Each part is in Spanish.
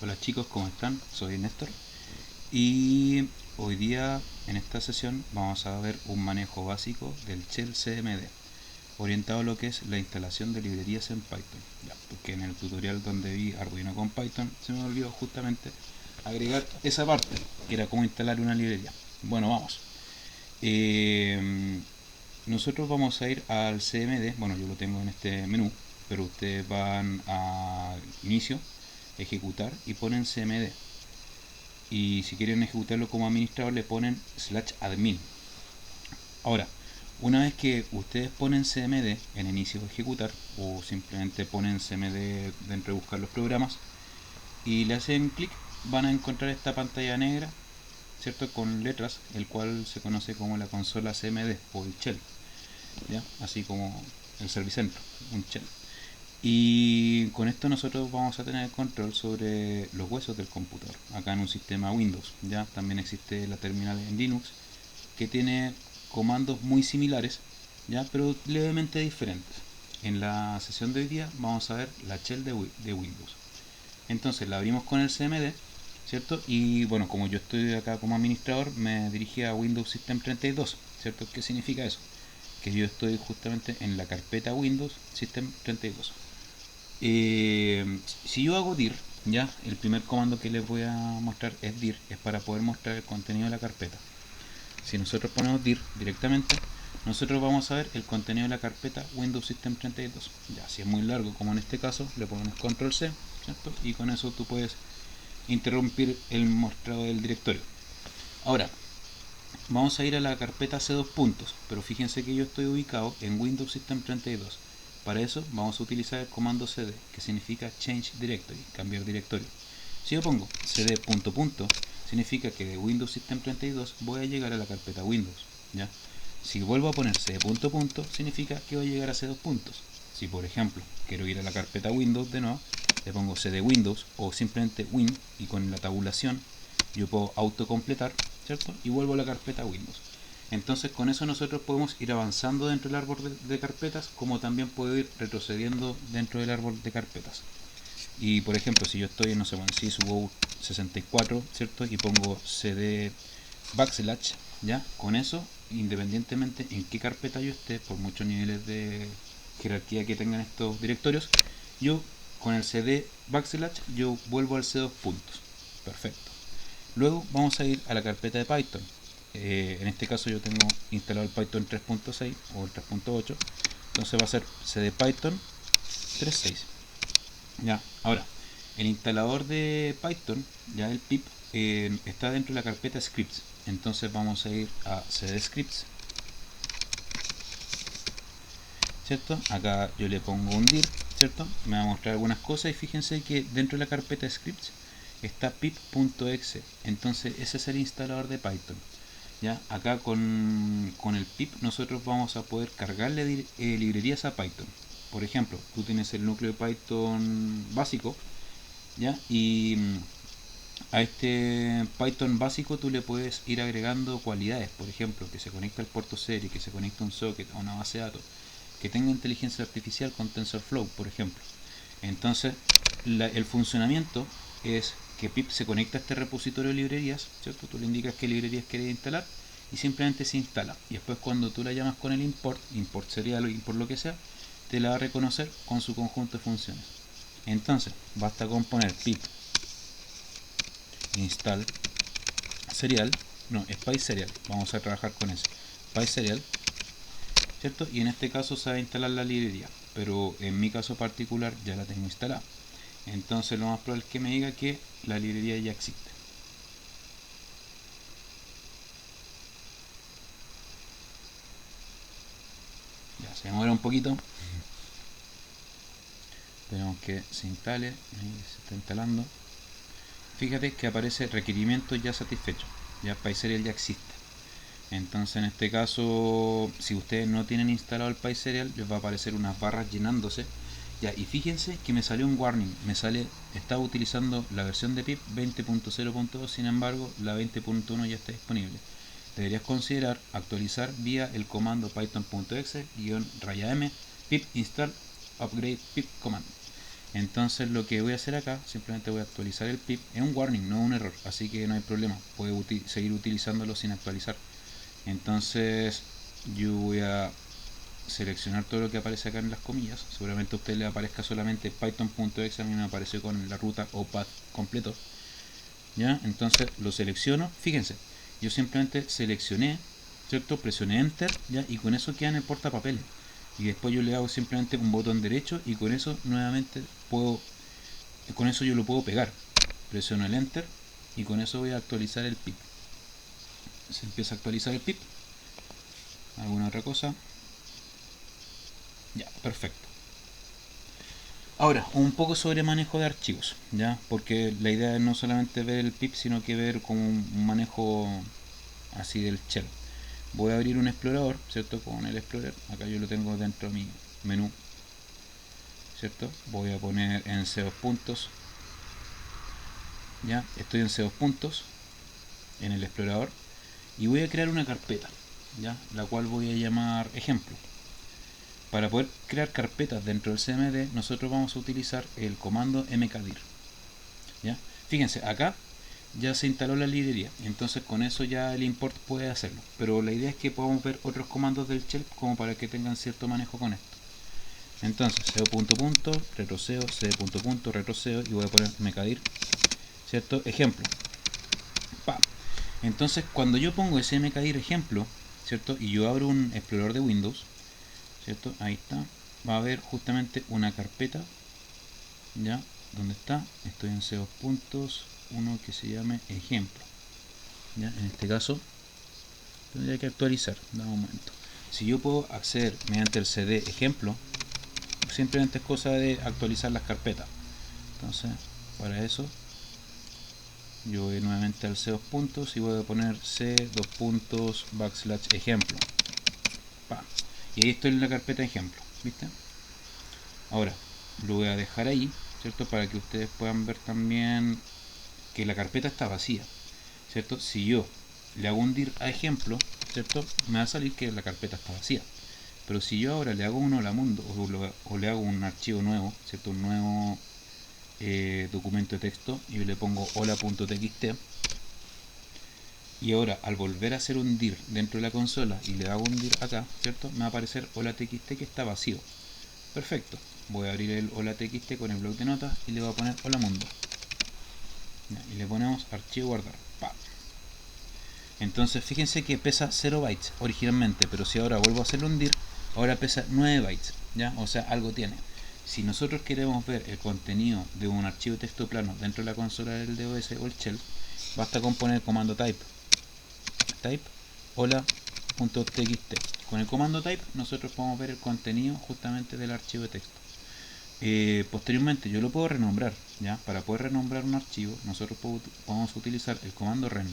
Hola chicos, ¿cómo están? Soy Néstor y hoy día en esta sesión vamos a ver un manejo básico del Shell CMD orientado a lo que es la instalación de librerías en Python, ya, porque en el tutorial donde vi Arduino con Python se me olvidó justamente agregar esa parte que era cómo instalar una librería. Bueno, vamos. Nosotros vamos a ir al CMD. Bueno, yo lo tengo en este menú, pero ustedes van a inicio, ejecutar y ponen CMD, y si quieren ejecutarlo como administrador le ponen /admin. Ahora, una vez que ustedes ponen CMD en inicio de ejecutar, o simplemente ponen CMD dentro de buscar los programas y le hacen clic, van a encontrar esta pantalla negra, ¿cierto? Con letras, el cual se conoce como la consola CMD o el shell, ¿ya? Así como el servicentro, un shell. Y con esto nosotros vamos a tener control sobre los huesos del computador. Acá en un sistema Windows, ya también existe la terminal en Linux que tiene comandos muy similares, ya, pero levemente diferentes. En la sesión de hoy día vamos a ver la shell de Windows. Entonces la abrimos con el CMD, ¿cierto? Y bueno, como yo estoy acá como administrador, me dirigí a Windows System 32, ¿cierto? ¿Qué significa eso? Que yo estoy justamente en la carpeta Windows System 32. Si yo hago dir, ya, el primer comando que les voy a mostrar es dir, es para poder mostrar el contenido de la carpeta. Si nosotros ponemos dir directamente, nosotros vamos a ver el contenido de la carpeta Windows System 32. Ya, si es muy largo, como en este caso, le ponemos control C, ¿cierto? Y con eso tú puedes interrumpir el mostrado del directorio. Ahora, vamos a ir a la carpeta C2 puntos, pero fíjense que yo estoy ubicado en Windows System 32. Para eso vamos a utilizar el comando cd, que significa change directory, cambiar directorio. Si yo pongo cd punto punto, significa que de Windows System 32 voy a llegar a la carpeta Windows, ¿ya? Si vuelvo a poner cd punto punto, significa que voy a llegar a C2 puntos. Si por ejemplo quiero ir a la carpeta Windows de nuevo, le pongo cd Windows o simplemente win, y con la tabulación yo puedo autocompletar, ¿cierto? Y vuelvo a la carpeta Windows. Entonces con eso nosotros podemos ir avanzando dentro del árbol de carpetas, como también puedo ir retrocediendo dentro del árbol de carpetas. Y por ejemplo, si yo estoy, no sé, en syswow 64, ¿cierto? Y pongo cd backslash, ¿ya? Con eso, independientemente en qué carpeta yo esté, por muchos niveles de jerarquía que tengan estos directorios, yo con el cd backslash yo vuelvo al C2 puntos. Perfecto. Luego vamos a ir a la carpeta de Python. En este caso yo tengo instalado el Python 3.6 o el 3.8. Entonces va a ser cd Python 3.6. Ya, ahora, el instalador de Python, ya el pip, está dentro de la carpeta scripts. Entonces vamos a ir a cd scripts, ¿cierto? Acá yo le pongo un dir, ¿cierto? Me va a mostrar algunas cosas y fíjense que dentro de la carpeta scripts está pip.exe. Entonces ese es el instalador de Python. ¿Ya? Acá con el pip nosotros vamos a poder cargarle librerías a Python. Por ejemplo, tú tienes el núcleo de Python básico, ¿ya? Y a este Python básico tú le puedes ir agregando cualidades, por ejemplo, que se conecta al puerto serie, que se conecta a un socket, a una base de datos, que tenga inteligencia artificial con TensorFlow, por ejemplo. Entonces, el funcionamiento es que pip se conecta a este repositorio de librerías, ¿cierto? Tú le indicas qué librerías quieres instalar y simplemente se instala. Y después cuando tú la llamas con el import serial o import lo que sea, te la va a reconocer con su conjunto de funciones. Entonces, basta con poner pip install serial, no, spice serial, vamos a trabajar con eso, spice serial, ¿cierto? Y en este caso se va a instalar la librería, pero en mi caso particular ya la tengo instalada. Entonces lo más probable es que me diga que la librería ya existe. Ya se demora un poquito, esperemos que se instale, ahí se está instalando. Fíjate que aparece requerimiento ya satisfecho, ya PySerial ya existe. Entonces en este caso, si ustedes no tienen instalado el PySerial, les va a aparecer unas barras llenándose. Ya, y fíjense que me salió un warning, me sale, estaba utilizando la versión de pip 20.0.2, sin embargo la 20.1 ya está disponible. Deberías considerar actualizar vía el comando python.exe-raya m pip install upgrade pip command. Entonces lo que voy a hacer acá, simplemente voy a actualizar el pip. Es un warning, no es un error, así que no hay problema, puede seguir utilizándolo sin actualizar. Entonces yo voy a seleccionar todo lo que aparece acá en las comillas. Seguramente a usted le aparezca solamente python.exe, a mí me apareció con la ruta o path completo. ¿Ya? Entonces lo selecciono, fíjense, yo simplemente seleccioné, ¿cierto? Presioné enter, ¿ya? Y con eso queda en el portapapeles. Y después yo le hago simplemente un botón derecho y con eso nuevamente con eso yo lo puedo pegar. Presiono el enter y con eso voy a actualizar el pip. Se empieza a actualizar el pip. ¿Alguna otra cosa? Ya, perfecto. Ahora, un poco sobre manejo de archivos, ¿ya? Porque la idea es no solamente ver el pip, sino que ver como un manejo así del shell. Voy a abrir un explorador, ¿cierto? Con el explorer, acá yo lo tengo dentro de mi menú, ¿cierto? Voy a poner en C2 puntos, ya, estoy en C2 puntos, en el explorador, y voy a crear una carpeta, ya, la cual voy a llamar ejemplo. Para poder crear carpetas dentro del CMD, nosotros vamos a utilizar el comando mkdir, ¿ya? Fíjense, acá ya se instaló la librería, entonces con eso ya el import puede hacerlo, pero la idea es que podamos ver otros comandos del shell como para que tengan cierto manejo con esto. Entonces, retroceo, retroceo, y voy a poner mkdir, ¿cierto? Ejemplo. ¡Pam! Entonces, cuando yo pongo ese mkdir ejemplo, ¿cierto? Y yo abro un explorador de Windows, ¿cierto? Ahí está. Va a haber justamente una carpeta, ¿ya? ¿Dónde está? Estoy en C2 puntos, uno que se llame ejemplo, ¿ya? En este caso, tendría que actualizar. Da un momento. Si yo puedo acceder mediante el cd ejemplo, simplemente es cosa de actualizar las carpetas. Entonces, para eso yo voy nuevamente al C2 puntos y voy a poner C2 puntos / ejemplo. ¡Pam! Y ahí estoy en la carpeta ejemplo, ¿viste? Ahora lo voy a dejar ahí, ¿cierto? Para que ustedes puedan ver también que la carpeta está vacía, ¿cierto? Si yo le hago un dir a ejemplo, ¿cierto? Me va a salir que la carpeta está vacía. Pero si yo ahora le hago un hola mundo o le hago un archivo nuevo, ¿cierto? Un nuevo documento de texto y le pongo hola.txt, y ahora al volver a hacer un dir dentro de la consola y le hago un dir acá, ¿cierto? Me va a aparecer hola.txt que está vacío. Perfecto. Voy a abrir el hola.txt con el bloc de notas y le voy a poner hola mundo. Y le ponemos archivo guardar. ¡Pam! Entonces fíjense que pesa 0 bytes originalmente, pero si ahora vuelvo a hacerle un dir, ahora pesa 9 bytes, ¿ya? O sea, algo tiene. Si nosotros queremos ver el contenido de un archivo de texto plano dentro de la consola del DOS o el shell, basta con poner el comando type hola.txt. Con el comando type nosotros podemos ver el contenido justamente del archivo de texto. Posteriormente yo lo puedo renombrar, ¿ya? Para poder renombrar un archivo nosotros podemos utilizar el comando ren.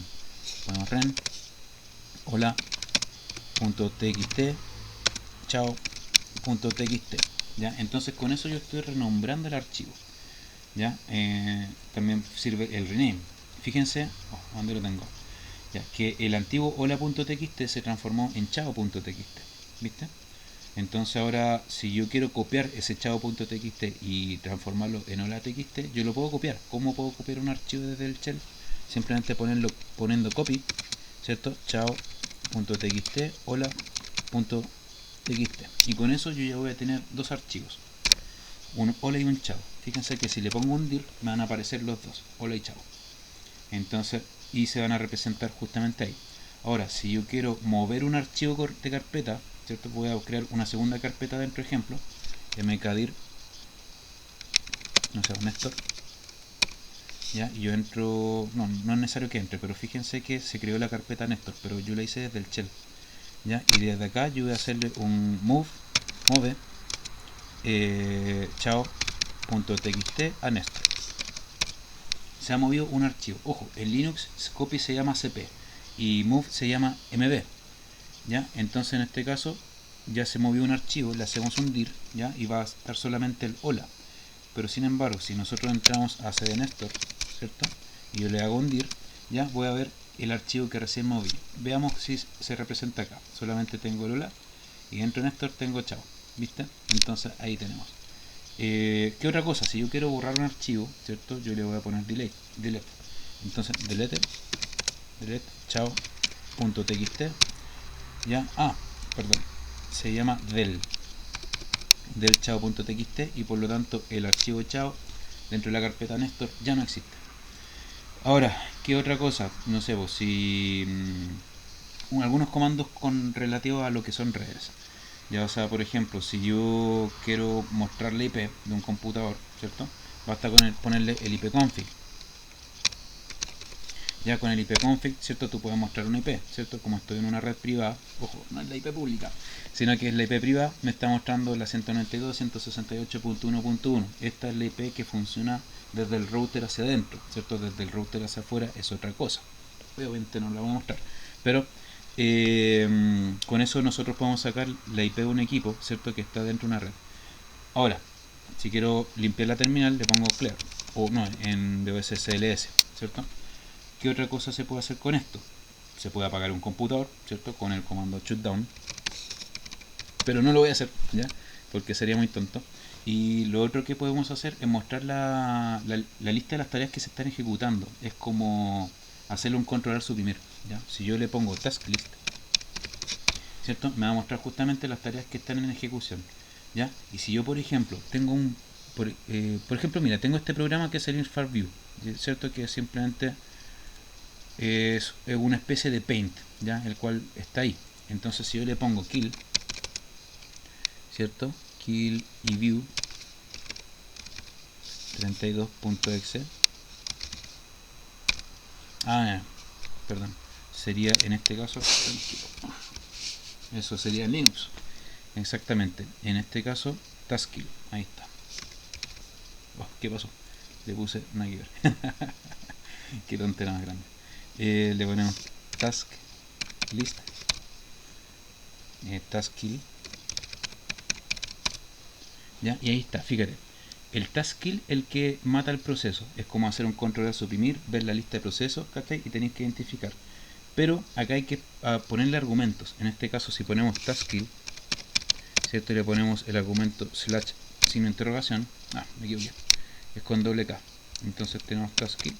Ponemos ren hola.txt chao.txt, ¿ya? Entonces con eso yo estoy renombrando el archivo, ¿ya? También sirve el rename. Fíjense, ¿dónde lo tengo? Ya, que el antiguo hola.txt se transformó en chao.txt, ¿viste? Entonces ahora si yo quiero copiar ese chao.txt y transformarlo en hola.txt, yo lo puedo copiar. ¿Cómo puedo copiar un archivo desde el shell? Simplemente poniendo copy, ¿cierto? Chao.txt, hola.txt, y con eso yo ya voy a tener dos archivos, un hola y un chao. Fíjense que si le pongo un dir me van a aparecer los dos, hola y chao. Entonces, y se van a representar justamente ahí. Ahora, si yo quiero mover un archivo de carpeta, ¿cierto? Voy a crear una segunda carpeta dentro, ejemplo, mkdir, no sé, Néstor, ¿ya? Y yo entro, no es necesario que entre, pero fíjense que se creó la carpeta Néstor, pero yo la hice desde el shell, ¿ya? Y desde acá yo voy a hacerle un move chao.txt a Néstor. Se ha movido un archivo. Ojo, en Linux copy se llama cp y move se llama mb, ¿ya? Entonces en este caso ya se movió un archivo, le hacemos un dir, ¿ya? Y va a estar solamente el hola. Pero sin embargo, si nosotros entramos a cd Néstor, ¿cierto? Y yo le hago un dir, ya voy a ver el archivo que recién moví. Veamos si se representa acá. Solamente tengo el hola y dentro de Néstor tengo chao, ¿viste? Entonces ahí tenemos. ¿Qué otra cosa? Si yo quiero borrar un archivo, ¿cierto? Yo le voy a poner delete. Entonces, delete chao.txt. Ya, perdón, se llama del chao.txt, y por lo tanto el archivo chao dentro de la carpeta Néstor ya no existe. Ahora, ¿qué otra cosa? No sé, pues si algunos comandos con relativo a lo que son redes. Ya, o sea, por ejemplo, si yo quiero mostrarle IP de un computador, ¿cierto? Basta con ponerle el ipconfig. Ya con el ipconfig, ¿cierto? Tú puedes mostrar una IP, ¿cierto? Como estoy en una red privada, ojo, no es la IP pública, sino que es la IP privada, me está mostrando la 192.168.1.1. Esta es la IP que funciona desde el router hacia adentro, ¿cierto? Desde el router hacia afuera es otra cosa. Obviamente no la voy a mostrar, pero con eso nosotros podemos sacar la IP de un equipo, ¿cierto? Que está dentro de una red. Ahora, si quiero limpiar la terminal, le pongo clear, o no, en DOSCLS, ¿cierto? ¿Qué otra cosa se puede hacer con esto? Se puede apagar un computador, ¿cierto? Con el comando shutdown, pero no lo voy a hacer, ¿ya? Porque sería muy tonto. Y lo otro que podemos hacer es mostrar la lista de las tareas que se están ejecutando. Es como hacerle un controlar suprimir, ¿ya? Si yo le pongo task list, ¿cierto? Me va a mostrar justamente las tareas que están en ejecución, ¿ya? Y si yo, por ejemplo, tengo por ejemplo, mira, tengo este programa que es el InfraView, ¿cierto? Que simplemente es una especie de paint, ¿ya? El cual está ahí. Entonces si yo le pongo kill, ¿cierto? Kill y view 32.exe, perdón, sería en este caso, eso sería Linux, exactamente, en este caso task kill, ahí está. ¿Qué pasó? Le puse nada que ver. Qué tontera más grande. Le ponemos task list, task kill, ¿ya? Y ahí está, fíjate. El task kill el que mata el proceso. Es como hacer un control de suprimir, ver la lista de procesos, ¿cachai? Y tenéis que identificar. Pero acá hay que ponerle argumentos. En este caso, si ponemos task kill, ¿cierto? Y le ponemos el argumento slash sin interrogación. Me equivoqué. Es con doble K. Entonces tenemos task kill.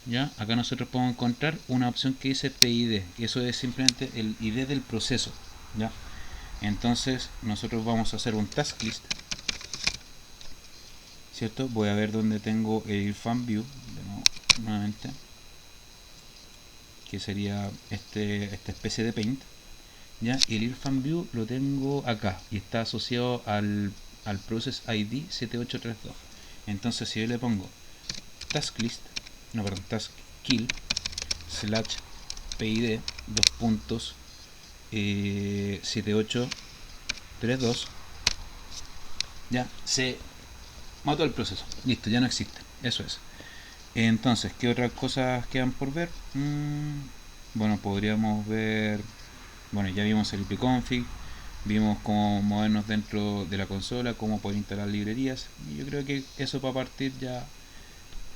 ¿Ya? Acá nosotros podemos encontrar una opción que dice PID. Y eso es simplemente el ID del proceso. ¿Ya? Entonces nosotros vamos a hacer un task list, ¿cierto? Voy a ver dónde tengo el IrfanView nuevamente, que sería esta especie de paint, ¿ya? Y el IrfanView lo tengo acá y está asociado al process ID 7832. Entonces si yo le pongo task list, task kill slash PID 7832, ya se mató el proceso, listo, ya no existe, eso es. Entonces, ¿qué otras cosas quedan por ver? Bueno, podríamos ver, bueno, ya vimos el ipconfig, vimos cómo movernos dentro de la consola, cómo poder instalar librerías, y yo creo que eso para partir ya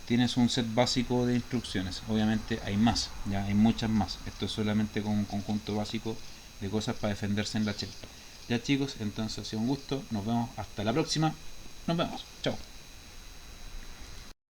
tienes un set básico de instrucciones. Obviamente hay más, ya hay muchas más. Esto es solamente como un conjunto básico de cosas para defenderse en la shell. Ya chicos, entonces ha sido un gusto, nos vemos hasta la próxima, nos vemos, chao.